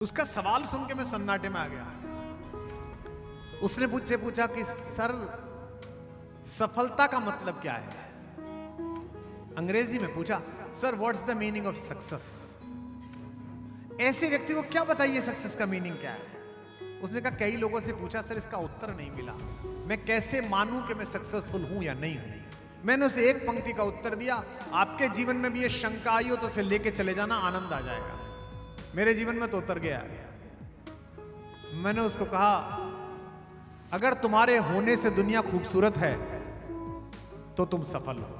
उसका सवाल सुन के मैं सन्नाटे में आ गया। उसने मुझसे पूछा कि सर सफलता का मतलब क्या है। अंग्रेजी में पूछा, sir what's the meaning of success. ऐसे व्यक्ति को क्या बताइए सक्सेस का मीनिंग क्या है। उसने कहा कई लोगों से पूछा सर इसका उत्तर नहीं मिला, मैं कैसे मानूं कि मैं सक्सेसफुल हूं या नहीं हूं। मैंने उसे एक पंक्ति का उत्तर दिया, आपके जीवन में भी ये शंका आई हो तो उसे लेके चले जाना, आनंद आ जाएगा। मेरे जीवन में तो उतर गया। मैंने उसको कहा अगर तुम्हारे होने से दुनिया खूबसूरत है तो तुम सफल हो।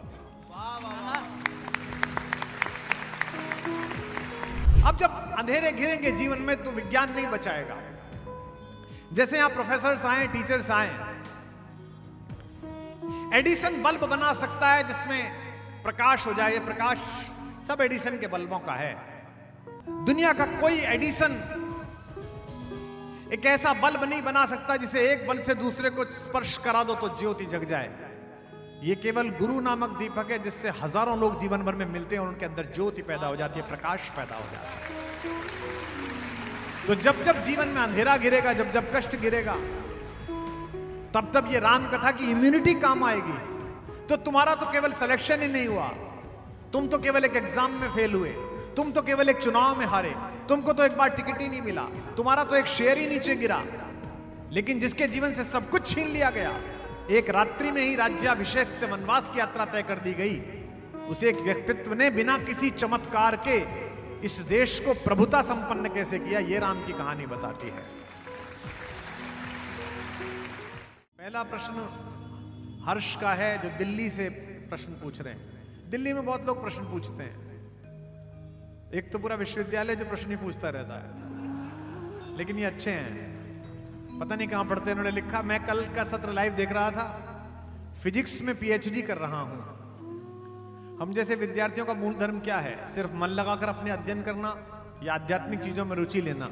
अब जब अंधेरे घिरेंगे जीवन में तो विज्ञान नहीं बचाएगा। जैसे यहां प्रोफेसर्स आए, टीचर्स आए, एडिसन बल्ब बना सकता है जिसमें प्रकाश हो जाए। प्रकाश सब एडिसन के बल्बों का है। दुनिया का कोई एडिसन एक ऐसा बल्ब नहीं बना सकता जिसे एक बल्ब से दूसरे को स्पर्श करा दो तो ज्योति जग जाए। ये केवल गुरु नामक दीपक है जिससे हजारों लोग जीवन भर में मिलते हैं और उनके अंदर ज्योति पैदा हो जाती है, प्रकाश पैदा हो जाता है। तो जब जब जीवन में अंधेरा गिरेगा, जब जब कष्ट गिरेगा, तब तब ये राम कथा की इम्यूनिटी काम आएगी। तो तुम्हारा तो केवल सिलेक्शन ही नहीं हुआ, तुम तो केवल एक एग्जाम में फेल हुए, तुम तो केवल एक चुनाव में हारे, तुमको तो एक बार टिकट ही नहीं मिला, तुम्हारा तो एक शेयर ही नीचे गिरा। लेकिन जिसके जीवन से सब कुछ छीन लिया गया, एक रात्रि में ही राज्याभिषेक से वनवास की यात्रा तय कर दी गई, उसे एक व्यक्तित्व ने बिना किसी चमत्कार के इस देश को प्रभुता संपन्न कैसे किया, यह राम की कहानी बताती है। पहला प्रश्न हर्ष का है जो दिल्ली से प्रश्न पूछ रहे हैं। दिल्ली में बहुत लोग प्रश्न पूछते हैं। एक तो पूरा विश्वविद्यालय जो प्रश्न ही पूछता रहता है, लेकिन ये अच्छे हैं, पता नहीं कहां पढ़ते हैं। उन्होंने लिखा, मैं कल का सत्र लाइव देख रहा था, फिजिक्स में पीएचडी कर रहा हूं। हम जैसे विद्यार्थियों का मूल धर्म क्या है? सिर्फ मन लगाकर अपने अध्ययन करना या आध्यात्मिक चीजों में रुचि लेना।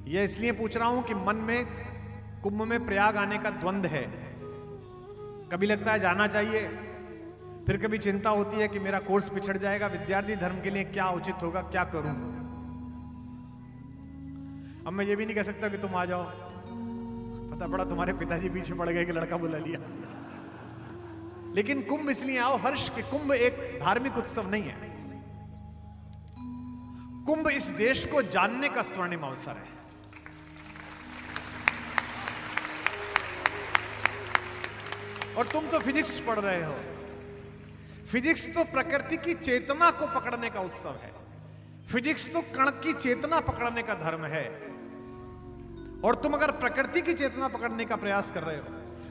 यह इसलिए पूछ रहा हूं कि मन में कुंभ में प्रयाग आने का द्वंद्व है। कभी लगता है जाना चाहिए, फिर कभी चिंता होती है कि मेरा कोर्स पिछड़ जाएगा, विद्यार्थी धर्म के लिए क्या उचित होगा, क्या करूं। अब मैं ये भी नहीं कह सकता कि तुम आ जाओ, पता पड़ा तुम्हारे पिताजी पीछे पड़ गए कि लड़का बुला लिया। लेकिन कुंभ इसलिए आओ हर्ष कि कुंभ एक धार्मिक उत्सव नहीं है, कुंभ इस देश को जानने का स्वर्णिम अवसर है। और तुम तो फिजिक्स पढ़ रहे हो। फिजिक्स तो प्रकृति की चेतना को पकड़ने का उत्सव है। फिजिक्स तो कण की चेतना पकड़ने का धर्म है। और तुम अगर प्रकृति की चेतना पकड़ने का प्रयास कर रहे हो,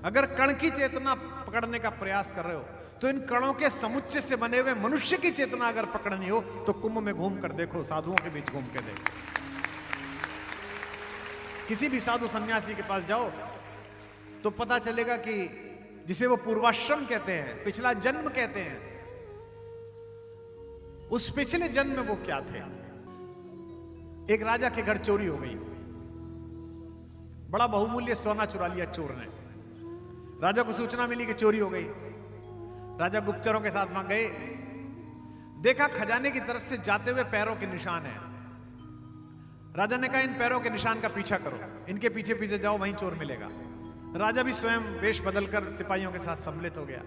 अगर कण की चेतना पकड़ने का प्रयास कर रहे हो, तो इन कणों के समुच्चय से बने हुए मनुष्य की चेतना अगर पकड़नी हो तो कुंभ में घूम कर देखो, साधुओं के बीच घूम के देखो। किसी भी साधु सन्यासी के पास जाओ तो पता चलेगा कि जिसे वो पूर्वाश्रम कहते हैं, पिछला जन्म कहते हैं, उस पिछले जन्म में वो क्या थे। एक राजा के घर चोरी हो गई, बड़ा बहुमूल्य सोना चुरा लिया चोर ने। राजा को सूचना मिली कि चोरी हो गई। राजा गुप्तचरों के साथ वहां गए, देखा खजाने की तरफ से जाते हुए पैरों के निशान हैं। राजा ने कहा इन पैरों के निशान का पीछा करो, इनके पीछे पीछे जाओ, वहीं चोर मिलेगा। राजा भी स्वयं वेश बदलकर सिपाहियों के साथ सम्मिलित हो गया।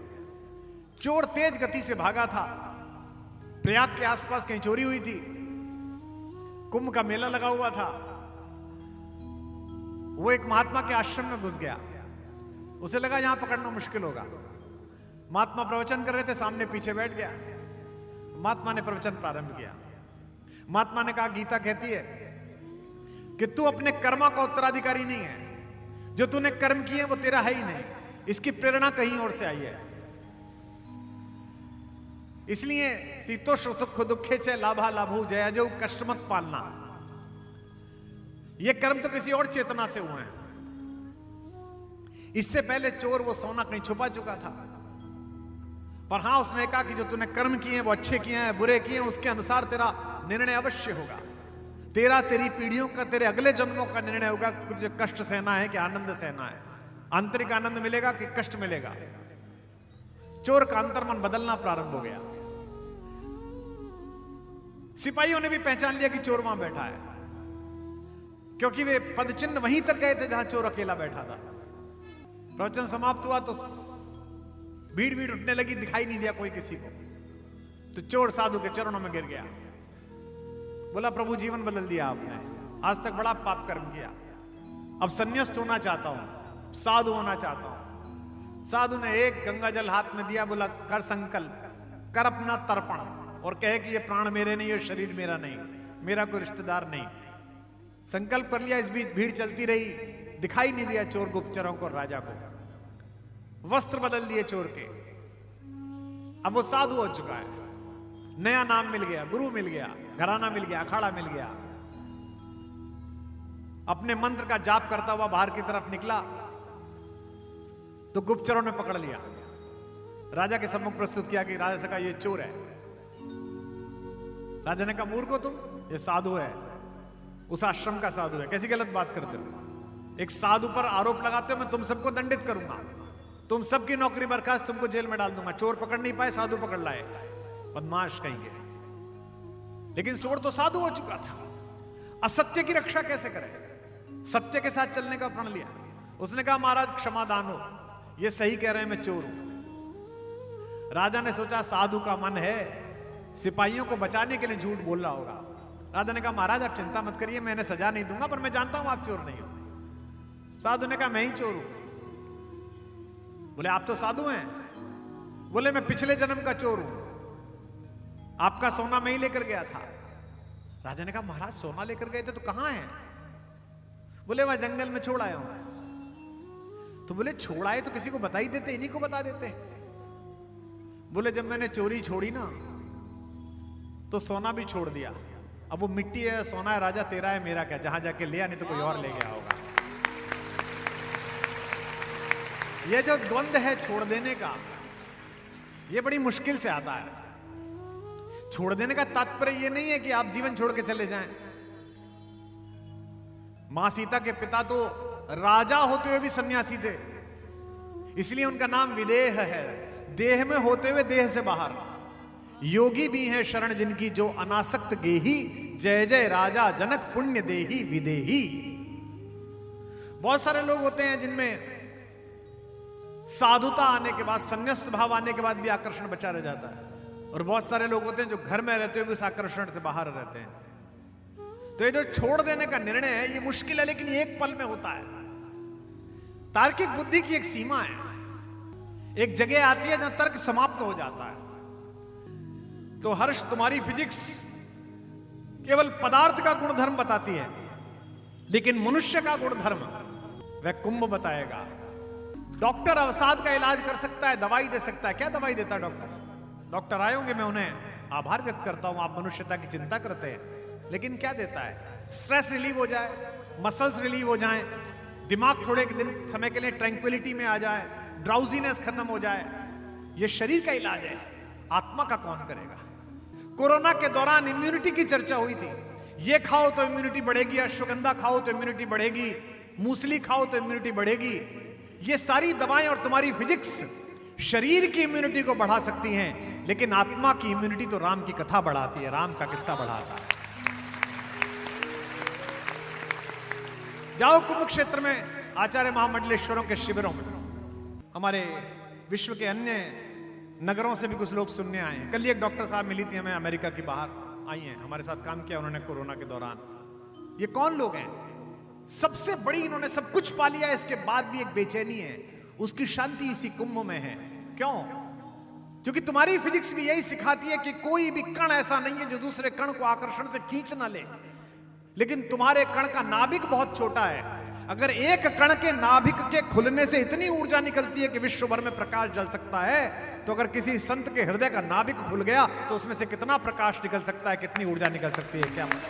चोर तेज गति से भागा था। प्रयाग के आसपास कहीं चोरी हुई थी, कुंभ का मेला लगा हुआ था। वो एक महात्मा के आश्रम में घुस गया। उसे लगा यहां पकड़ना मुश्किल होगा। महात्मा प्रवचन कर रहे थे, सामने पीछे बैठ गया। महात्मा ने प्रवचन प्रारंभ किया। महात्मा ने कहा, गीता कहती है कि तू अपने कर्मा का उत्तराधिकारी नहीं है, जो तूने कर्म किए वो तेरा है ही नहीं, इसकी प्रेरणा कहीं और से आई है। इसलिए शीतोष्ण सुख दुखे च लाभा लाभू जया जो कष्ट मत पालना। ये कर्म तो किसी और चेतना से हुए हैं। इससे पहले चोर वो सोना कहीं छुपा चुका था। पर हां, उसने कहा कि जो तूने कर्म किए हैं वो अच्छे किए हैं, बुरे किए हैं, उसके अनुसार तेरा निर्णय अवश्य होगा। तेरा, तेरी पीढ़ियों का, तेरे अगले जन्मों का निर्णय होगा कि तुझे कष्ट सहना है कि आनंद सहना है, आंतरिक आनंद मिलेगा कि कष्ट मिलेगा। चोर का अंतर्मन बदलना प्रारंभ हो गया। सिपाहियों ने भी पहचान लिया कि चोर वहां बैठा है। क्योंकि वे पदचिन्ह वहीं तक गए थे जहां चोर अकेला बैठा था। प्रवचन समाप्त हुआ तो भीड़ भीड़ उठने लगी, दिखाई नहीं दिया कोई किसी को। तो चोर साधु के चरणों में गिर गया, बोला प्रभु जीवन बदल दिया आपने, आज तक बड़ा पाप कर्म किया, अब संन्यास्त होना चाहता हूं, साधु होना चाहता हूं। साधु ने एक गंगा जल हाथ में दिया, बोला कर संकल्प, कर अपना तर्पण और कहे कि ये प्राण मेरे नहीं, ये शरीर मेरा नहीं, मेरा कोई रिश्तेदार नहीं। संकल्प कर लिया। इस बीच भीड़ चलती रही, दिखाई नहीं दिया चोर गुप्तचरों को, राजा को। वस्त्र बदल दिए चोर के, अब वो साधु हो चुका है, नया नाम मिल गया, गुरु मिल गया, घराना मिल गया, अखाड़ा मिल गया। अपने मंत्र का जाप करता हुआ बाहर की तरफ निकला तो गुप्तचरों ने पकड़ लिया, राजा के सम्मुख प्रस्तुत किया कि राजा से कहा ये चोर है। राजा ने कहा मूर्ख हो तुम, ये साधु है, उस आश्रम का साधु है, कैसी गलत बात करते हो। एक साधु पर आरोप लगाते हो, मैं तुम सबको दंडित करूंगा, तुम सबकी नौकरी बर्खास्त, तुमको जेल में डाल दूंगा। चोर पकड़ नहीं पाए, साधु पकड़ लाए, बदमाश कहेंगे। लेकिन चोर तो साधु हो चुका था, असत्य की रक्षा कैसे करे, सत्य के साथ चलने का प्रण लिया। उसने कहा महाराज क्षमादान हो, ये सही कह रहे हैं, मैं चोर हूं। राजा ने सोचा साधु का मन है, सिपाहियों को बचाने के लिए झूठ बोल रहा होगा। राजा ने कहा महाराज आप चिंता मत करिए, मैं इन्हें सजा नहीं दूंगा, पर मैं जानता हूं आप चोर नहीं हो। साधु ने कहा मैं ही चोर हूं। बोले आप तो साधु हैं। बोले मैं पिछले जन्म का चोर हूं, आपका सोना मैं ही लेकर गया था। राजा ने कहा महाराज सोना लेकर गए थे तो कहां है। बोले वहां जंगल में छोड़ आया हूं। तो बोले छोड़ आए तो किसी को बता ही देते, इन्हीं को बता देते। बोले जब मैंने चोरी छोड़ी ना तो सोना भी छोड़ दिया, अब वो मिट्टी है, सोना है, राजा तेरा है, मेरा क्या, जहां जाके लिया, नहीं तो कोई और ले गया होगा। ये जो द्वंद है छोड़ देने का, ये बड़ी मुश्किल से आता है। छोड़ देने का तात्पर्य ये नहीं है कि आप जीवन छोड़ के चले जाएं। मां सीता के पिता तो राजा होते हुए भी सन्यासी थे, इसलिए उनका नाम विदेह है, देह में होते हुए देह से बाहर। योगी भी हैं शरण जिनकी जो अनासक्त गेही, जय जय राजा जनक पुण्य देही विदेही। बहुत सारे लोग होते हैं जिनमें साधुता आने के बाद, संन्यास्त भाव आने के बाद भी आकर्षण बचा रह जाता है, और बहुत सारे लोग होते हैं जो घर में रहते हुए भी उस आकर्षण से बाहर रहते हैं। तो ये जो छोड़ देने का निर्णय है ये मुश्किल है, लेकिन ये एक पल में होता है। तार्किक बुद्धि की एक सीमा है, एक जगह आती है जहां तर्क समाप्त हो जाता है। तो हर्ष तुम्हारी फिजिक्स केवल पदार्थ का गुणधर्म बताती है, लेकिन मनुष्य का गुणधर्म वह कुंभ बताएगा। डॉक्टर अवसाद का इलाज कर सकता है, दवाई दे सकता है। क्या दवाई देता है डॉक्टर? डॉक्टर आए होंगे, मैं उन्हें आभार व्यक्त करता हूं, आप मनुष्यता की चिंता करते हैं, लेकिन क्या देता है? स्ट्रेस रिलीव हो जाए, मसल्स रिलीव हो जाए, दिमाग थोड़े दिन समय के लिए ट्रैंक्विलिटी में आ जाए, ड्राउजीनेस खत्म हो जाए, यह शरीर का इलाज है, आत्मा का कौन करेगा? कोरोना के दौरान इम्यूनिटी की चर्चा हुई थी, ये खाओ तो इम्यूनिटी बढ़ेगी, अश्वगंधा खाओ तो इम्यूनिटी बढ़ेगी, मूसली खाओ तो इम्यूनिटी बढ़ेगी। ये सारी दवाएं और तुम्हारी फिजिक्स शरीर की इम्यूनिटी को बढ़ा सकती हैं, लेकिन आत्मा की इम्यूनिटी तो राम की कथा बढ़ाती है, राम का किस्सा बढ़ाता है। जाओ कुंभ क्षेत्र में आचार्य महामंडलेश्वरों के शिविरों में, हमारे विश्व के अन्य नगरों से भी कुछ लोग सुनने आए हैं। कल ही एक डॉक्टर साहब मिली थी हमें, अमेरिका की बाहर आई हैं, हमारे साथ काम किया उन्होंने कोरोना के दौरान। ये कौन लोग हैं? सबसे बड़ी, इन्होंने सब कुछ पा लिया, इसके बाद भी एक बेचैनी है, उसकी शांति इसी कुंभ में है। क्यों? क्योंकि तुम्हारी फिजिक्स भी यही सिखाती है कि कोई भी कण ऐसा नहीं है जो दूसरे कण को आकर्षण से खींच ना ले, लेकिन तुम्हारे कण का नाभिक बहुत छोटा है। अगर एक कण के नाभिक के खुलने से इतनी ऊर्जा निकलती है कि विश्व भर में प्रकाश जल सकता है, तो अगर किसी संत के हृदय का नाभिक खुल गया तो उसमें से कितना प्रकाश निकल सकता है, कितनी ऊर्जा निकल सकती है, क्या पता।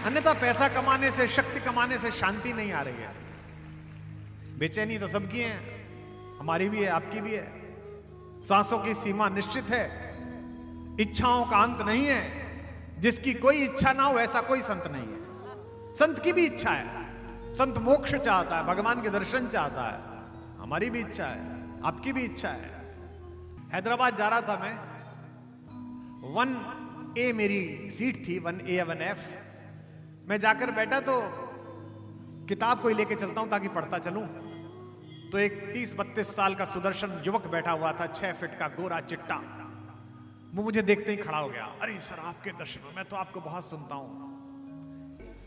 अन्यथा पैसा कमाने से, शक्ति कमाने से शांति नहीं आ रही है। बेचैनी तो सबकी है, हमारी भी है, आपकी भी है। सांसों की सीमा निश्चित है, इच्छाओं का अंत नहीं है। जिसकी कोई इच्छा ना हो ऐसा कोई संत नहीं है। संत की भी इच्छा है, संत मोक्ष चाहता है, भगवान के दर्शन चाहता है, हमारी भी इच्छा है, आपकी भी इच्छा है। हैदराबाद जा रहा था मैं, 1A मेरी सीट थी, 1A 1F। मैं जाकर बैठा तो किताब कोई लेके चलता हूं ताकि पढ़ता चलूं, तो एक 30-32 साल का सुदर्शन युवक बैठा हुआ था, 6 फीट का गोरा चिट्टा। वो मुझे देखते ही खड़ा हो गया। अरे सर, आपके दर्शन, मैं तो आपको बहुत सुनता हूं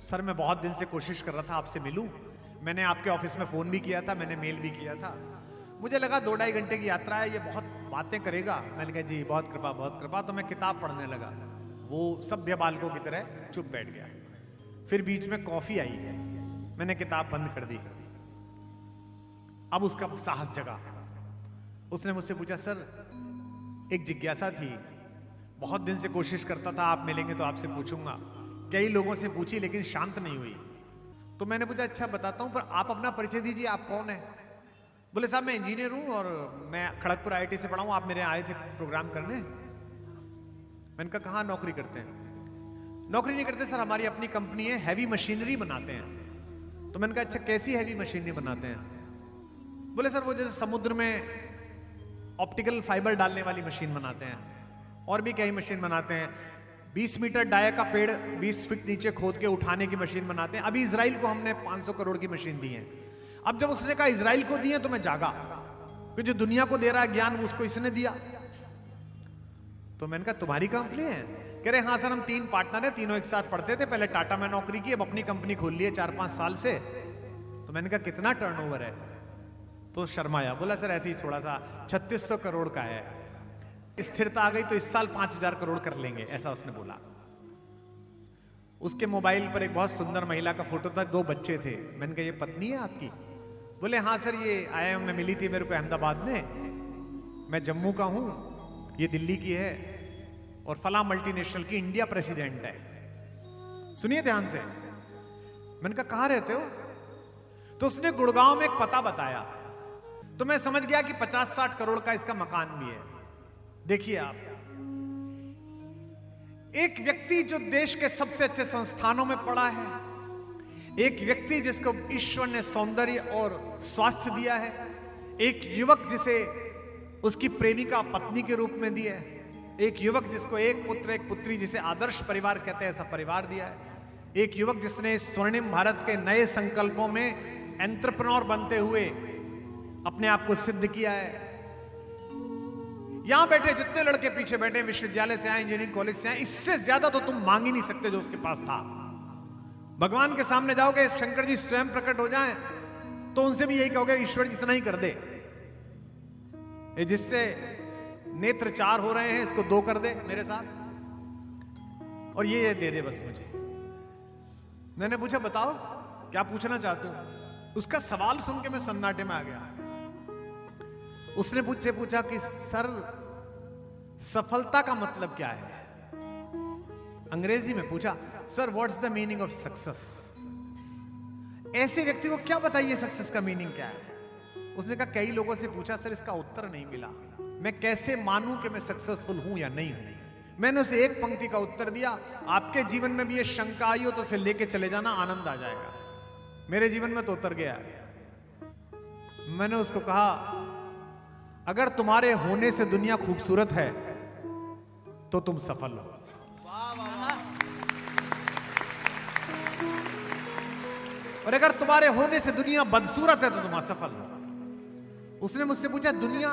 सर, मैं बहुत दिन से कोशिश कर रहा था आपसे मिलूं। मैंने आपके ऑफिस में फोन भी किया था, मैंने मेल भी किया था। मुझे लगा 2-2.5 घंटे की यात्रा है, ये बहुत बातें करेगा। मैंने कहा जी बहुत कृपा, बहुत कृपा। तो मैं किताब पढ़ने लगा। वो सभ्य बालकों की तरह चुप बैठ गया। फिर बीच में कॉफी आई, मैंने किताब बंद कर दी। अब उसका साहस जगा। उसने मुझसे पूछा, सर एक जिज्ञासा थी, बहुत दिन से कोशिश करता था आप मिलेंगे तो आपसे पूछूंगा। कई लोगों से पूछी लेकिन शांत नहीं हुई। तो मैंने पूछा, अच्छा बताता हूं, पर आप अपना परिचय दीजिए, आप कौन है? बोले साहब मैं इंजीनियर हूं और मैं खड़गपुर IIT से पढ़ा हूं, आप मेरे आए थे प्रोग्राम करने। मैंने कहा कहाँ नौकरी करते हैं? नौकरी नहीं करते सर, हमारी अपनी कंपनी है, हैवी मशीनरी बनाते हैं। तो मैंने कहा अच्छा, कैसी हैवी मशीनरी बनाते हैं? बोले सर वो जैसे समुद्र में ऑप्टिकल फाइबर डालने वाली मशीन बनाते हैं, और भी कई मशीन बनाते हैं। 20 मीटर डाया का पेड़ 20 फीट नीचे खोद के उठाने की मशीन बनाते हैं। अभी इजराइल को हमने 500 करोड़ की मशीन दी है। अब जब उसने कहा इजराइल को दी है तो मैं जागा, क्योंकि जो दुनिया को दे रहा है ज्ञान वो उसको इसने दिया। तो मैंने कहा तुम्हारी कंपनी है? कह रहे हाँ सर, हम 3 पार्टनर हैं, तीनों एक साथ पढ़ते थे, पहले टाटा में नौकरी की, अब अपनी कंपनी खोल ली है 4-5 साल से। तो मैंने कहा कितना टर्नओवर है? तो शर्माया, बोला सर ऐसे ही थोड़ा सा 3600 करोड़ का है, स्थिरता आ गई तो इस साल 5000 करोड़ कर लेंगे, ऐसा उसने बोला। उसके मोबाइल पर एक बहुत सुंदर महिला का फोटो था, 2 बच्चे थे। मैंने कहा ये पत्नी है आपकी? बोले हाँ सर, ये IIM में मिली थी मेरे को अहमदाबाद में, मैं जम्मू का हूं, ये दिल्ली की है और फला मल्टीनेशनल की इंडिया प्रेसिडेंट है। सुनिए ध्यान से। मैंने कहा कहां रहते हो? तो उसने गुड़गांव में एक पता बताया। तो मैं समझ गया कि 50-60 करोड़ का इसका मकान भी है। देखिए आप, एक व्यक्ति जो देश के सबसे अच्छे संस्थानों में पढ़ा है, एक व्यक्ति जिसको ईश्वर ने सौंदर्य और स्वास्थ्य दिया है, एक युवक जिसे उसकी प्रेमिका पत्नी के रूप में दिया है, एक युवक जिसको एक पुत्र एक पुत्री जिसे आदर्श परिवार कहते हैं ऐसा परिवार दिया है, एक युवक जिसने स्वर्णिम भारत के नए संकल्पों में एंटरप्रेन्योर बनते हुए अपने आप को सिद्ध किया है। यहां बैठे जितने लड़के पीछे बैठे, विश्वविद्यालय से आए, इंजीनियरिंग कॉलेज से आए, इससे ज्यादा तो तुम मांग ही नहीं सकते जो उसके पास था। भगवान के सामने जाओगे, शंकर जी स्वयं प्रकट हो जाएं, तो उनसे भी यही कहोगे ईश्वर इतना ही कर दे, ये जिससे नेत्र 4 हो रहे हैं इसको 2 कर दे मेरे साथ, और ये दे दे बस मुझे। मैंने पूछा बताओ क्या पूछना चाहते हो? उसका सवाल सुन के मैं सन्नाटे में आ गया। उसने मुझसे पूछा कि सर सफलता का मतलब क्या है? अंग्रेजी में पूछा, sir what's the meaning of success? ऐसे व्यक्ति को क्या बताइए सक्सेस का मीनिंग क्या है? उसने कहा कई लोगों से पूछा सर, इसका उत्तर नहीं मिला, मैं कैसे मानूं कि मैं सक्सेसफुल हूं या नहीं हूं? मैंने उसे एक पंक्ति का उत्तर दिया, आपके जीवन में भी ये शंका आई हो तो उसे लेके चले जाना, आनंद आ जाएगा। मेरे जीवन में तो उतर गया है। मैंने उसको कहा अगर तुम्हारे होने से दुनिया खूबसूरत है तो तुम सफल हो। और अगर तुम्हारे होने से दुनिया बदसूरत है तो तुम असफल हो। उसने मुझसे पूछा दुनिया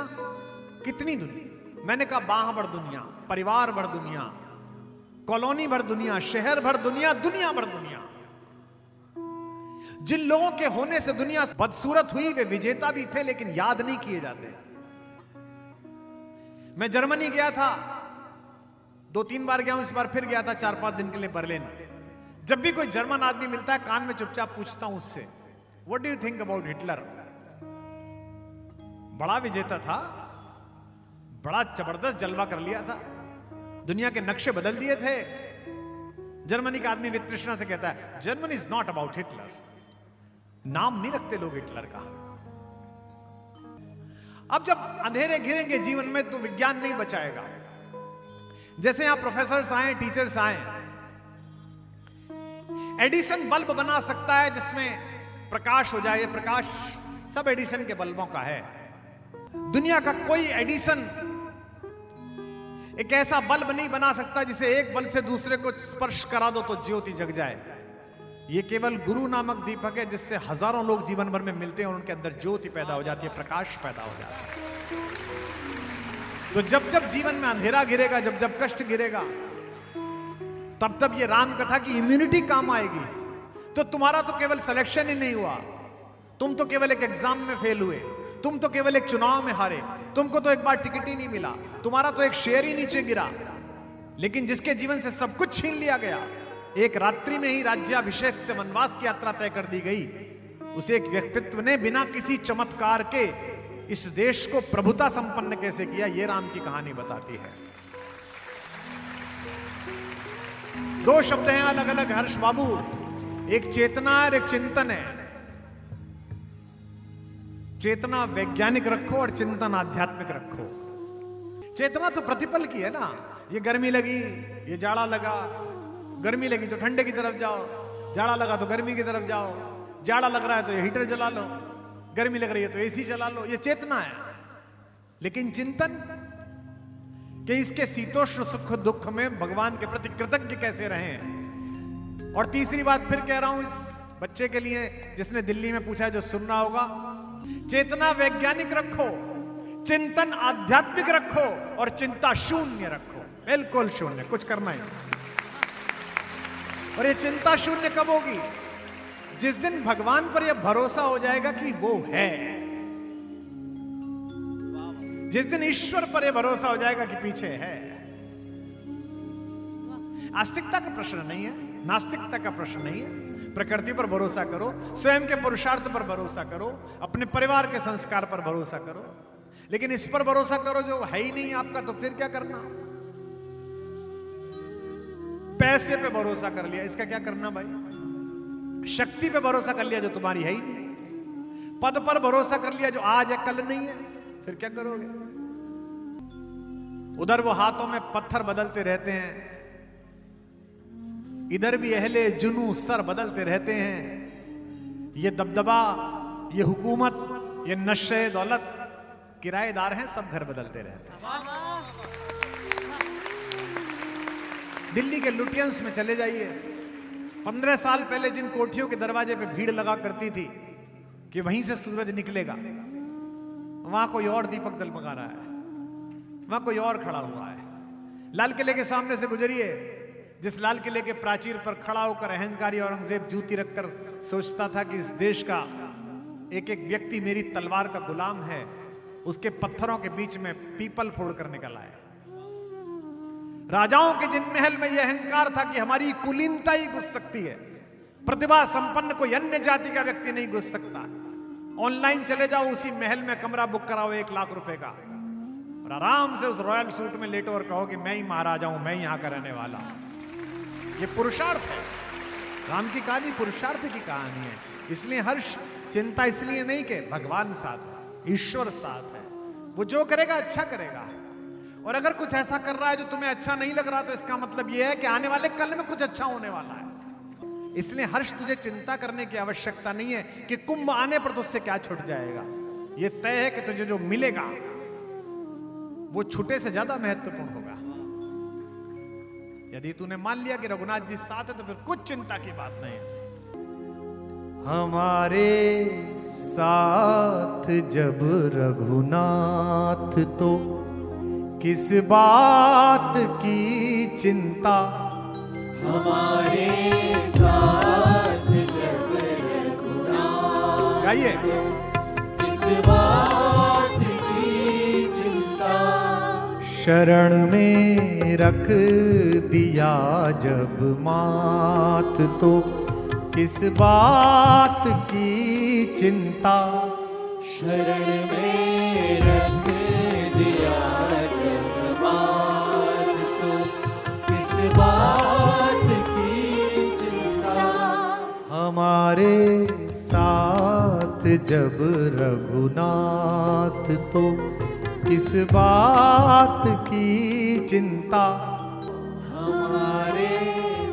कितनी दुनिया? मैंने कहा बाह भर दुनिया, परिवार भर दुनिया, कॉलोनी भर दुनिया, शहर भर दुनिया, दुनिया भर दुनिया। जिन लोगों के होने से दुनिया बदसूरत हुई वे विजेता भी थे लेकिन याद नहीं किए जाते। मैं जर्मनी गया था, 2-3 बार गया हूं, इस बार फिर गया था 4-5 दिन के लिए बर्लिन। जब भी कोई जर्मन आदमी मिलता है कान में चुपचाप पूछता हूं उससे, what do you think about Hitler? बड़ा विजेता था, बड़ा जबरदस्त जलवा कर लिया था, दुनिया के नक्शे बदल दिए थे। जर्मनी का आदमी वितृष्णा से कहता है Germany is not about Hitler. नाम नहीं रखते लोग हिटलर का। अब जब अंधेरे घिरेंगे जीवन में तो विज्ञान नहीं बचाएगा। जैसे यहां प्रोफेसर्स आए, टीचर्स आए, एडिसन बल्ब बना सकता है जिसमें प्रकाश हो जाए। प्रकाश सब एडिसन के बल्बों का है। दुनिया का कोई एडिसन एक ऐसा बल्ब नहीं बना सकता जिसे एक बल्ब से दूसरे को स्पर्श करा दो तो ज्योति जग जाए। ये केवल गुरु नामक दीपक है जिससे हजारों लोग जीवन भर में मिलते हैं और उनके अंदर ज्योति पैदा हो जाती है, प्रकाश पैदा हो जाता है। तो जब जब जीवन में अंधेरा गिरेगा, जब जब कष्ट गिरेगा, तब तब ये राम कथा की इम्यूनिटी काम आएगी। तो तुम्हारा तो केवल सिलेक्शन ही नहीं हुआ, तुम तो केवल एक एग्जाम में फेल हुए, तुम तो केवल एक चुनाव में हारे, तुमको तो एक बार टिकट ही नहीं मिला, तुम्हारा तो एक शेयर ही नीचे गिरा, लेकिन जिसके जीवन से सब कुछ छीन लिया गया, एक रात्रि में ही राज्याभिषेक से वनवास की यात्रा तय कर दी गई, उसे एक व्यक्तित्व ने बिना किसी चमत्कार के इस देश को प्रभुता संपन्न कैसे किया, यह राम की कहानी बताती है। दो शब्द हैं अलग अलग हर्ष बाबू, एक चेतना और एक चिंतन है। चेतना वैज्ञानिक रखो और चिंतन आध्यात्मिक रखो। चेतना तो प्रतिपल की है ना, ये गर्मी लगी, ये जाड़ा लगा, गर्मी लगी तो ठंडे की तरफ जाओ, जाड़ा लगा तो गर्मी की तरफ जाओ, जाड़ा लग रहा है तो ये हीटर जला लो, गर्मी लग रही है तो एसी चला लो, ये चेतना है। लेकिन चिंतन कि इसके शीतोष्ण सुख दुख में भगवान के प्रति कृतज्ञ कैसे रहें। और तीसरी बात फिर कह रहा हूं इस बच्चे के लिए जिसने दिल्ली में पूछा, जो सुनना होगा, चेतना वैज्ञानिक रखो, चिंतन आध्यात्मिक रखो और चिंता शून्य रखो, बिल्कुल शून्य, कुछ करना ही नहीं। और ये चिंता शून्य कब होगी? जिस दिन भगवान पर यह भरोसा हो जाएगा कि वो है, जिस दिन ईश्वर पर यह भरोसा हो जाएगा कि पीछे है। आस्तिकता का प्रश्न नहीं है, नास्तिकता का प्रश्न नहीं है। प्रकृति पर भरोसा करो, स्वयं के पुरुषार्थ पर भरोसा करो, अपने परिवार के संस्कार पर भरोसा करो, लेकिन इस पर भरोसा करो जो है ही नहीं आपका, तो फिर क्या करना? पैसे पे भरोसा कर लिया, इसका क्या करना भाई? शक्ति पे भरोसा कर लिया जो तुम्हारी है ही नहीं, पद पर भरोसा कर लिया जो आज है कल नहीं है, फिर क्या करोगे? उधर वो हाथों में पत्थर बदलते रहते हैं, इधर भी अहले जुनू सर बदलते रहते हैं। ये दबदबा, ये हुकूमत, ये नशे दौलत, किराएदार हैं, सब घर बदलते रहते हैं। दिल्ली के लुटियंस में चले जाइए, 15 साल पहले जिन कोठियों के दरवाजे पे भीड़ लगा करती थी कि वहीं से सूरज निकलेगा, वहां कोई और दीपक दलमगा रहा है, वहां कोई और खड़ा हुआ है। लाल किले के सामने से गुजरिए, जिस लाल किले के प्राचीर पर खड़ा होकर अहंकारी औरंगजेब जूती रखकर सोचता था कि इस देश का एक एक व्यक्ति मेरी तलवार का गुलाम है, उसके पत्थरों के बीच में पीपल फोड़ कर निकल आए। राजाओं के जिन महल में यह अहंकार था कि हमारी कुलीनता ही घुस सकती है, प्रतिभा संपन्न कोई अन्य जाति का व्यक्ति नहीं घुस सकता। ऑनलाइन चले जाओ, उसी महल में कमरा बुक कराओ 1 लाख रुपए का, और आराम से उस रॉयल सूट में लेटो और कहो कि मैं ही महाराजा हूं, मैं यहां का रहने वाला। ये पुरुषार्थ है। राम की कहानी पुरुषार्थ की कहानी है। इसलिए हर्ष, चिंता इसलिए नहीं कि भगवान साथ है, ईश्वर साथ है, वो जो करेगा अच्छा करेगा। और अगर कुछ ऐसा कर रहा है जो तुम्हें अच्छा नहीं लग रहा, तो इसका मतलब यह है कि आने वाले कल में कुछ अच्छा होने वाला है। इसलिए हर्ष, तुझे चिंता करने की आवश्यकता नहीं है कि कुंभ आने पर तुझसे क्या छूट जाएगा। यह तय है कि तुझे जो मिलेगा वो छूटे से ज्यादा महत्वपूर्ण होगा। यदि तूने मान लिया कि रघुनाथ जी साथ है, तो फिर कुछ चिंता की बात नहीं है। हमारे साथ जब रघुनाथ, तो किस बात की चिंता। हमारे साथ जब रघुनाथ, गाइए। किस बात की चिंता। शरण में रख दिया जब मात, तो किस बात की चिंता। शरण में रख दिया जब मात, तो किस बात की चिंता। हमारे साथ जब रघुनाथ, तो किस बात की चिंता। हमारे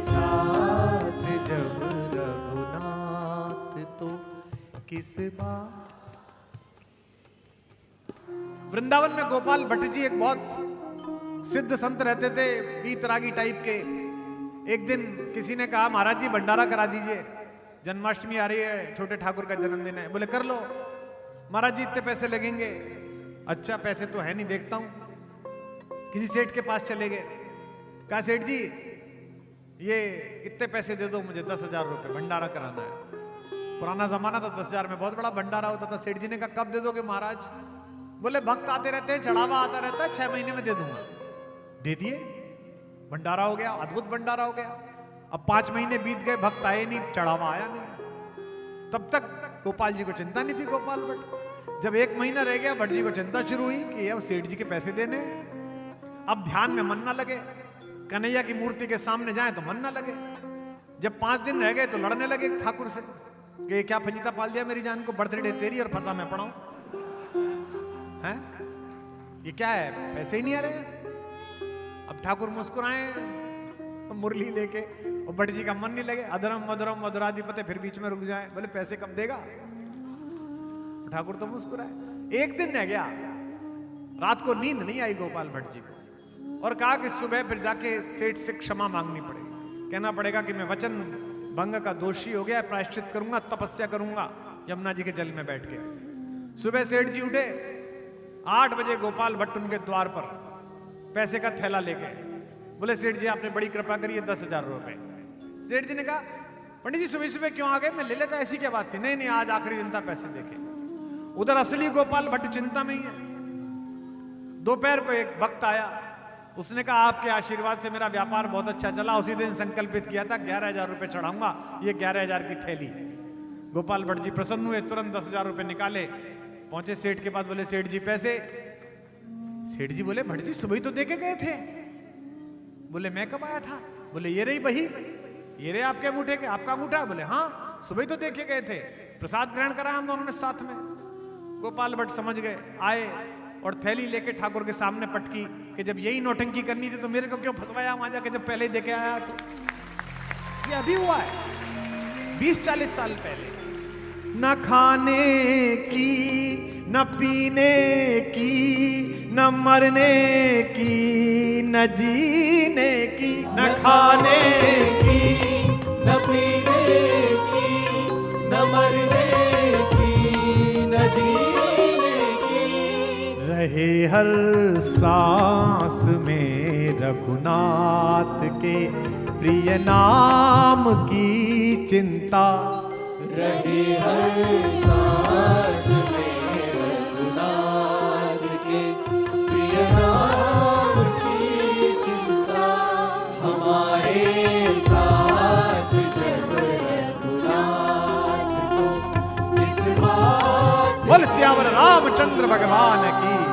साथ जब रघुनाथ, तो किस बात। वृंदावन में गोपाल भट्ट जी एक बहुत सिद्ध संत रहते थे, वीतरागी टाइप के। एक दिन किसी ने कहा, महाराज जी भंडारा करा दीजिए। जन्माष्टमी आ रही है, छोटे ठाकुर का जन्मदिन है। बोले कर लो। महाराज जी इतने पैसे लगेंगे। अच्छा पैसे तो है नहीं, देखता हूं। किसी सेठ के पास चले गए, कहा सेठ जी ये इतने पैसे दे दो मुझे, 10,000 रुपए भंडारा कराना है। पुराना जमाना था, 10,000 में बहुत बड़ा भंडारा होता था। सेठ जी ने कहा कब दे दोगे महाराज? बोले भक्त आते रहते हैं, चढ़ावा आता रहता है, 6 महीने में दे दूंगा। दे दिए, भंडारा हो गया, अद्भुत भंडारा हो गया। अब 5 महीने बीत गए, भक्त आए नहीं, चढ़ावा आया नहीं। तब तक गोपाल जी को चिंता नहीं थी, गोपाल भट्ट। जब 1 महीना रह गया, भट्ट जी को चिंता शुरू हुई कि अब सेठ जी के पैसे देने। अब ध्यान में मन ना लगे, कन्हैया की मूर्ति के सामने जाए तो मन ना लगे। जब 5 दिन रह गए तो लड़ने लगे ठाकुर से कि क्या फजीता पाल दिया मेरी जान को, बर्थडे तेरी और फंसा मैं पढ़ाऊं हैं? ये क्या है, पैसे ही नहीं आ रहे। अब ठाकुर मुस्कुराए मुरली लेके, और भट्ट जी का मन नहीं लगे। अधरम मधुरम मधुराधिपते, फिर बीच में रुक जाए, बोले पैसे कब देगा? ठाकुर तो मुस्कुराए। 1 दिन रह गया, रात को नींद नहीं आई गोपाल भट्ट जी को, और कहा कि सुबह फिर जाके सेठ से क्षमा मांगनी पड़ेगी। कहना पड़ेगा कि मैं वचन भंग का दोषी हो गया, प्रायश्चित करूंगा, तपस्या करूंगा यमुना जी के जल में बैठ के। सुबह सेठ जी उठे, 8 बजे गोपाल भट्ट उनके द्वार पर पैसे का थैला लेके। बोले सेठ जी आपने बड़ी कृपा करी है, 10,000 रुपए। सेठ जी ने कहा पंडित जी सुबह सुबह क्यों आ गए, मैं ले लेता, ऐसी क्या बात थी? नहीं नहीं, आज आखिरी दिन था, पैसे देखे। उधर असली गोपाल भट्ट चिंता में ही है। दोपहर को एक भक्त आया, उसने कहा आपके आशीर्वाद से मेरा व्यापार बहुत अच्छा चला, उसी दिन संकल्पित किया था 11,000 रुपए चढ़ाऊंगा, ये 11,000 की थैली। गोपाल भट्ट जी प्रसन्न हुए, तुरंत 10,000 रुपए निकाले, पहुंचे सेठ के पास। बोले सेठ जी पैसे। सेठ जी बोले भट्ट जी सुबह ही तो देके गए थे। बोले मैं कब आया था? बोले ये रही बही, ये रहे आपके अंगूठे के, आपका अंगूठा? बोले हाँ सुबह ही तो देखे गए थे, प्रसाद ग्रहण करा हम दोनों ने साथ में। गोपाल भट्ट समझ गए, आए और थैली लेके ठाकुर के सामने पटकी कि जब यही नौटंकी करनी थी तो मेरे को क्यों फंसवाया वहां जाके, जब पहले ही देके आया तो। ये अभी हुआ है 20-40 साल पहले। न खाने की, न पीने की, न मरने की, न जीने की। न खाने की, न पीने की, न मरने की, न जीने की। रहे हर सांस में रघुनाथ के प्रिय नाम की चिंता। रहे हर सांस में रघुनाथ के प्रिय नाम की चिंता। हमारे साथ जब रघुनाथ को इस बात। बोल सियावर रामचंद्र भगवान की।